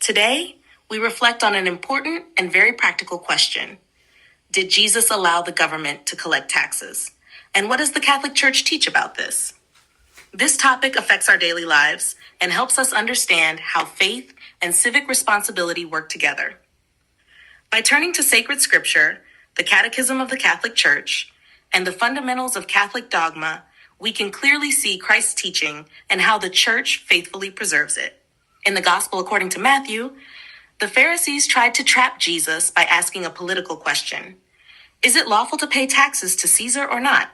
Today, we reflect on an important and very practical question. Did Jesus allow the government to collect taxes? And what does the Catholic Church teach about this? This topic affects our daily lives and helps us understand how faith and civic responsibility work together. By turning to sacred scripture, the Catechism of the Catholic Church, and the fundamentals of Catholic dogma, we can clearly see Christ's teaching and how the Church faithfully preserves it. In the Gospel according to Matthew, the Pharisees tried to trap Jesus by asking a political question. Is it lawful to pay taxes to Caesar or not?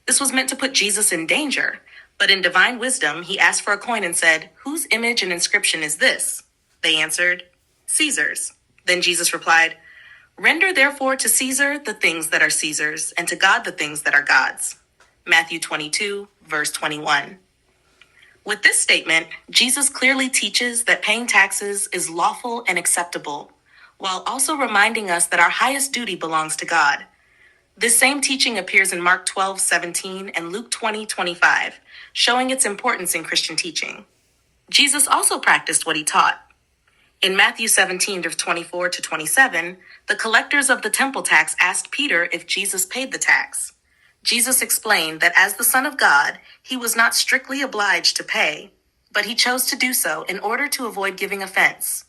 This was meant to put Jesus in danger, but in divine wisdom, he asked for a coin and said, "Whose image and inscription is this?" They answered, "Caesar's." Then Jesus replied, "Render therefore to Caesar the things that are Caesar's, and to God the things that are God's." Matthew 22, verse 21. With this statement, Jesus clearly teaches that paying taxes is lawful and acceptable, while also reminding us that our highest duty belongs to God. This same teaching appears in Mark 12:17 and Luke 20:25, showing its importance in Christian teaching. Jesus also practiced what he taught. In Matthew 17:24-27, the collectors of the temple tax asked Peter if Jesus paid the tax. Jesus explained that as the Son of God, he was not strictly obliged to pay, but he chose to do so in order to avoid giving offense.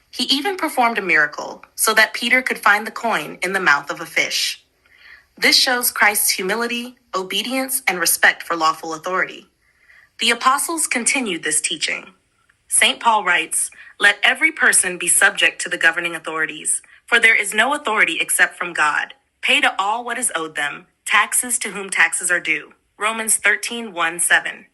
He even performed a miracle so that Peter could find the coin in the mouth of a fish. This shows Christ's humility, obedience, and respect for lawful authority. The apostles continued this teaching. St. Paul writes, "Let every person be subject to the governing authorities, for there is no authority except from God. Pay to all what is owed them, taxes to whom taxes are due." Romans 13:1-7.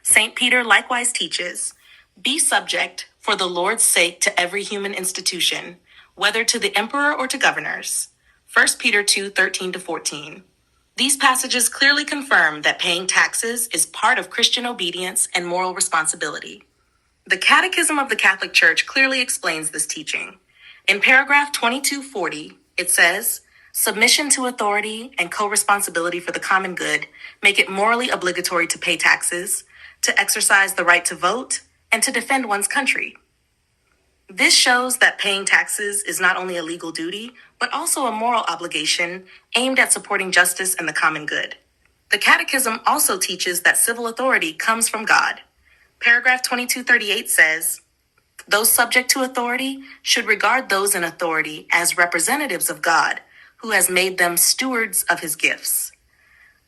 St. Peter likewise teaches, "Be subject for the Lord's sake to every human institution, whether to the emperor or to governors." 1 Peter 2:13-14. These passages clearly confirm that paying taxes is part of Christian obedience and moral responsibility. The Catechism of the Catholic Church clearly explains this teaching. In paragraph 2240, it says, "Submission to authority and co-responsibility for the common good make it morally obligatory to pay taxes, to exercise the right to vote, and to defend one's country." This shows that paying taxes is not only a legal duty, but also a moral obligation aimed at supporting justice and the common good. The Catechism also teaches that civil authority comes from God. Paragraph 2238 says, "Those subject to authority should regard those in authority as representatives of God, who has made them stewards of his gifts."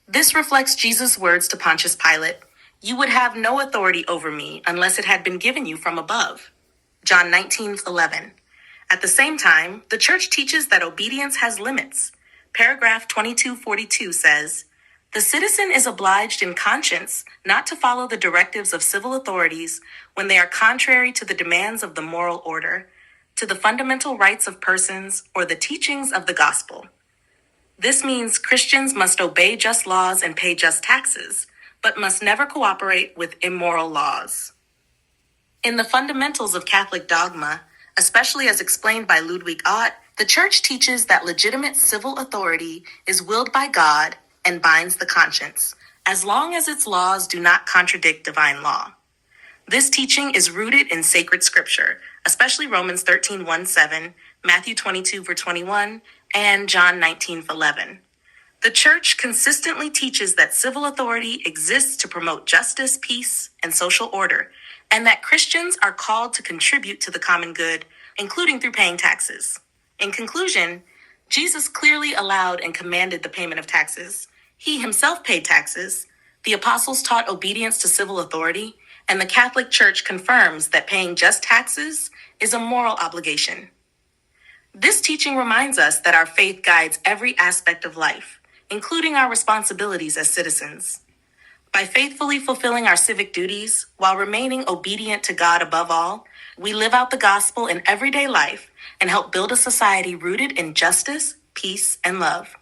This reflects Jesus' words to Pontius Pilate, "You would have no authority over me unless it had been given you from above." John 19:11. At the same time, the Church teaches that obedience has limits. Paragraph 2242 says, "The citizen is obliged in conscience not to follow the directives of civil authorities when they are contrary to the demands of the moral order, to the fundamental rights of persons, or the teachings of the gospel." This means Christians must obey just laws and pay just taxes, but must never cooperate with immoral laws. In the fundamentals of Catholic dogma, especially as explained by Ludwig Ott, the Church teaches that legitimate civil authority is willed by God and binds the conscience, as long as its laws do not contradict divine law. This teaching is rooted in sacred scripture, especially Romans 13:1-7, Matthew 22:21, and John 19:11. The Church consistently teaches that civil authority exists to promote justice, peace, and social order, and that Christians are called to contribute to the common good, including through paying taxes. In conclusion, Jesus clearly allowed and commanded the payment of taxes. He himself paid taxes. The apostles taught obedience to civil authority, and the Catholic Church confirms that paying just taxes is a moral obligation. This teaching reminds us that our faith guides every aspect of life, including our responsibilities as citizens. By faithfully fulfilling our civic duties while remaining obedient to God above all, we live out the gospel in everyday life and help build a society rooted in justice, peace, and love.